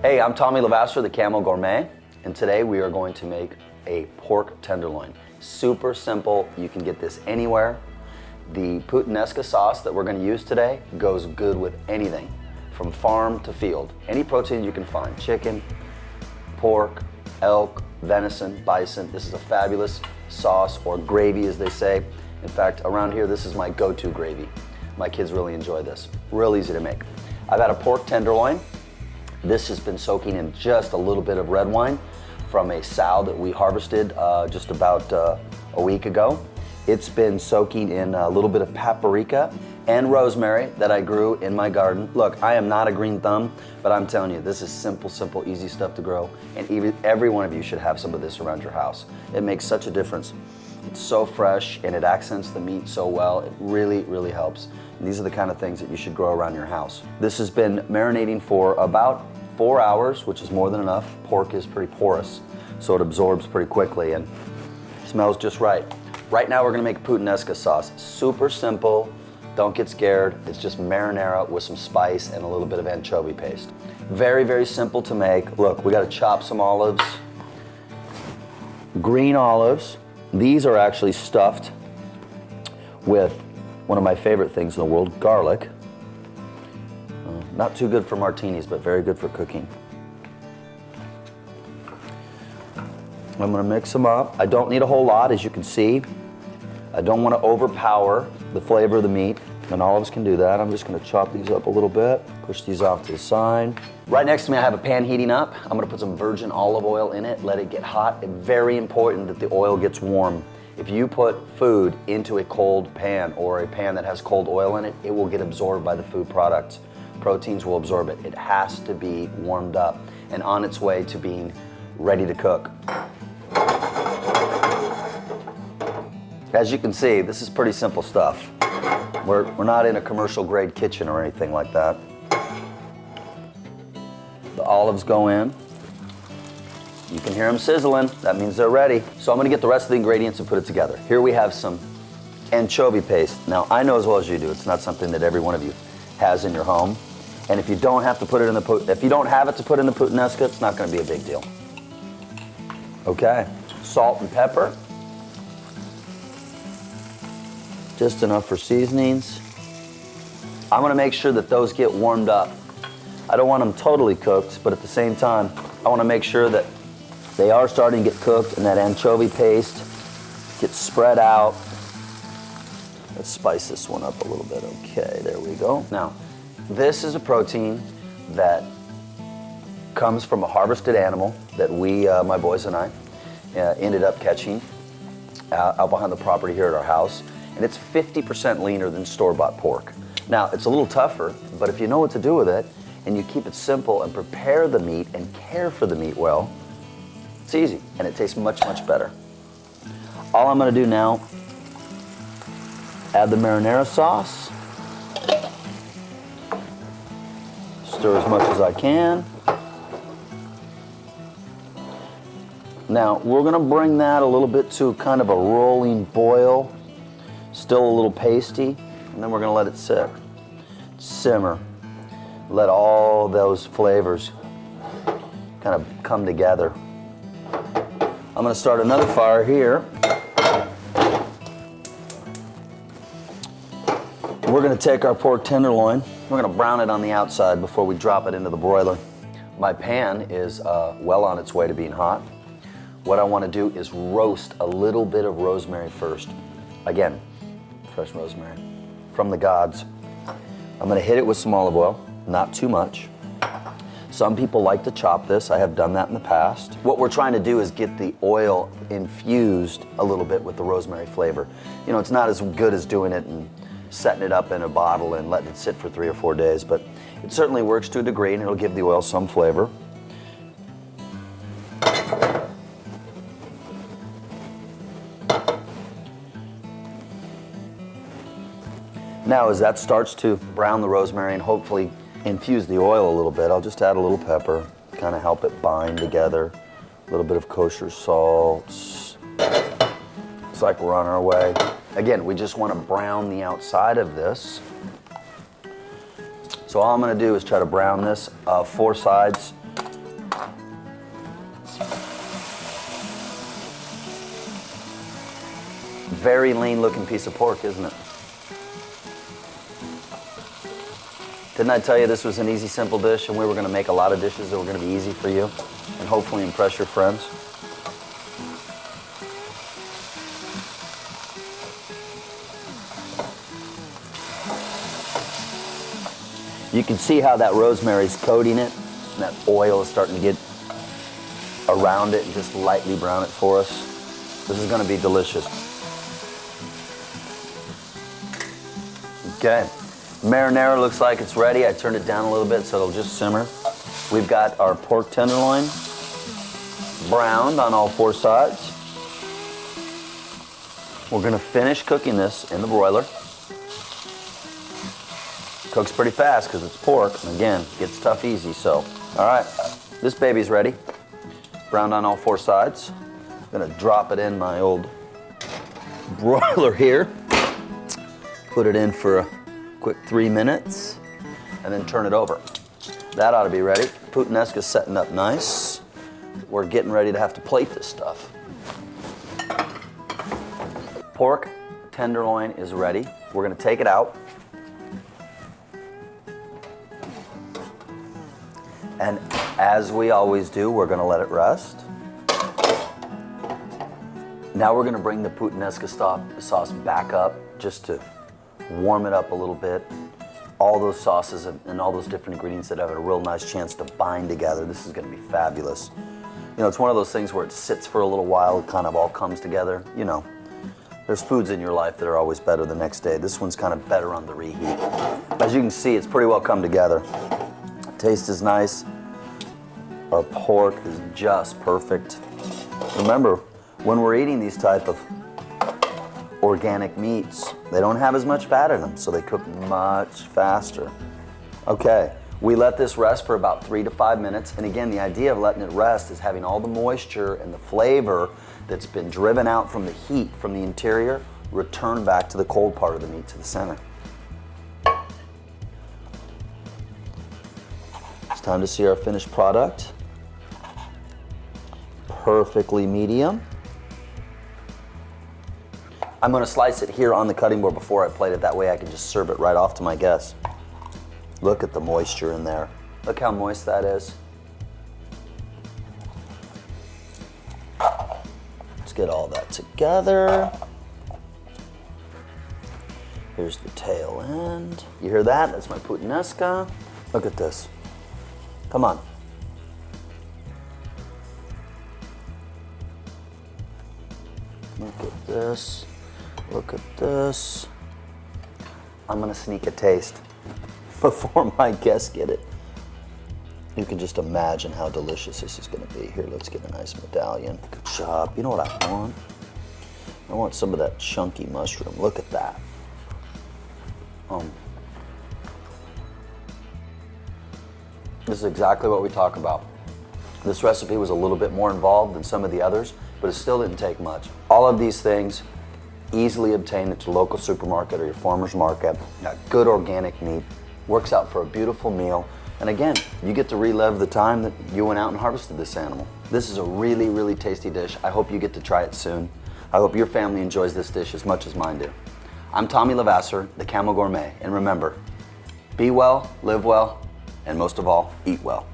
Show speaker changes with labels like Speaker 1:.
Speaker 1: Hey, I'm Tommy Vasseur, the Camo Gourmet, and today we are going to make a pork tenderloin. Super simple, you can get this anywhere. The Puttanesca sauce that we're going to use today goes good with anything, from farm to field. Any protein you can find, chicken, pork, elk, venison, bison. This is a fabulous sauce, or gravy as they say. In fact, around here, this is my go-to gravy. My kids really enjoy this. Real easy to make. I've got a pork tenderloin. This has been soaking in just a little bit of red wine from a sow that we harvested just about a week ago. It's been soaking in a little bit of paprika and rosemary that I grew in my garden. Look, I am not a green thumb, but I'm telling you, this is simple, easy stuff to grow, and every one of you should have some of this around your house. It makes such a difference. It's so fresh and it accents the meat so well. It really, really helps. And these are the kind of things that you should grow around your house. This has been marinating for about 4 hours, which is more than enough. Pork is pretty porous, so it absorbs pretty quickly and smells just right. Right now we're gonna make a Puttanesca sauce. Super simple, don't get scared. It's just marinara with some spice and a little bit of anchovy paste. Very, very simple to make. Look, we gotta chop some olives. Green olives. These are actually stuffed with one of my favorite things in the world, garlic. Not too good for martinis, but very good for cooking. I'm gonna mix them up. I don't need a whole lot, as you can see. I don't wanna overpower the flavor of the meat, and olives can do that. I'm just gonna chop these up a little bit, push these off to the side. Right next to me, I have a pan heating up. I'm gonna put some virgin olive oil in it, let it get hot. It's very important that the oil gets warm. If you put food into a cold pan or a pan that has cold oil in it, it will get absorbed by the food products. Proteins will absorb it. It has to be warmed up and on its way to being ready to cook. As you can see, this is pretty simple stuff. We're not in a commercial grade kitchen or anything like that. The olives go in. You can hear them sizzling. That means they're ready. So I'm gonna get the rest of the ingredients and put it together. Here we have some anchovy paste. Now, I know as well as you do, it's not something that every one of you has in your home. And if you don't have to put it in if you don't have it to put in the Puttanesca, it's not gonna be a big deal. Okay, salt and pepper. Just enough for seasonings. I'm gonna make sure that those get warmed up. I don't want them totally cooked, but at the same time, I wanna make sure that they are starting to get cooked and that anchovy paste gets spread out. Let's spice this one up a little bit. Okay, there we go. Now, this is a protein that comes from a harvested animal that we, my boys and I, ended up catching out behind the property here at our house. And it's 50% leaner than store-bought pork. Now, it's a little tougher, but if you know what to do with it, and you keep it simple and prepare the meat and care for the meat well, it's easy and it tastes much, much better. All I'm gonna do now, add the marinara sauce. Stir as much as I can. Now, we're gonna bring that a little bit to kind of a rolling boil, still a little pasty, and then we're gonna let it sit, simmer. Let all those flavors kind of come together. I'm gonna start another fire here. We're gonna take our pork tenderloin, we're gonna brown it on the outside before we drop it into the broiler. My pan is well on its way to being hot. What I wanna do is roast a little bit of rosemary first. Again, fresh rosemary from the gods. I'm gonna hit it with some olive oil, not too much. Some people like to chop this. I have done that in the past. What we're trying to do is get the oil infused a little bit with the rosemary flavor. You know, it's not as good as doing it and setting it up in a bottle and letting it sit for 3 or 4 days, but it certainly works to a degree and it'll give the oil some flavor. Now, as that starts to brown the rosemary and hopefully infuse the oil a little bit, I'll just add a little pepper, kind of help it bind together. A little bit of kosher salt. Looks like we're on our way. Again, we just want to brown the outside of this. So all I'm going to do is try to brown this 4 sides very lean looking piece of pork, isn't it? Didn't I tell you this was an easy, simple dish, and we were going to make a lot of dishes that were going to be easy for you and hopefully impress your friends? You can see how that rosemary's coating it, and that oil is starting to get around it and just lightly brown it for us. This is going to be delicious. Okay, marinara looks like it's ready. I turned it down a little bit so it'll just simmer. We've got our pork tenderloin browned on all 4 sides. We're going to finish cooking this in the broiler. Cooks pretty fast because it's pork, and again, gets tough easy, so. All right, this baby's ready. Browned on all 4 sides. I'm gonna drop it in my old broiler here. Put it in for a quick 3 minutes, and then turn it over. That ought to be ready. Puttanesca's setting up nice. We're getting ready to have to plate this stuff. Pork tenderloin is ready. We're gonna take it out. And as we always do, we're gonna let it rest. Now we're gonna bring the Puttanesca sauce back up just to warm it up a little bit. All those sauces and all those different ingredients that have a real nice chance to bind together. This is gonna be fabulous. You know, it's one of those things where it sits for a little while, it kind of all comes together. You know, there's foods in your life that are always better the next day. This one's kind of better on the reheat. As you can see, it's pretty well come together. Taste is nice. Our pork is just perfect. Remember, when we're eating these type of organic meats, they don't have as much fat in them, so they cook much faster. Okay, we let this rest for about 3 to 5 minutes. And again, the idea of letting it rest is having all the moisture and the flavor that's been driven out from the heat from the interior return back to the cold part of the meat, to the center. It's time to see our finished product. Perfectly medium. I'm going to slice it here on the cutting board before I plate it. That way I can just serve it right off to my guests. Look at the moisture in there. Look how moist that is. Let's get all that together. Here's the tail end. You hear that? That's my Puttanesca. Look at this. Come on. Look at this. Look at this. I'm gonna sneak a taste before my guests get it. You can just imagine how delicious this is gonna be. Here, let's get a nice medallion. Good job. You know what I want? I want some of that chunky mushroom. Look at that. This is exactly what we talk about. This recipe was a little bit more involved than some of the others, but it still didn't take much. All of these things easily obtained at your local supermarket or your farmer's market. Got good organic meat, works out for a beautiful meal. And again, you get to relive the time that you went out and harvested this animal. This is a really, really tasty dish. I hope you get to try it soon. I hope your family enjoys this dish as much as mine do. I'm Tommy Vasseur, the Camo Gourmet, and remember, be well, live well, and most of all, eat well.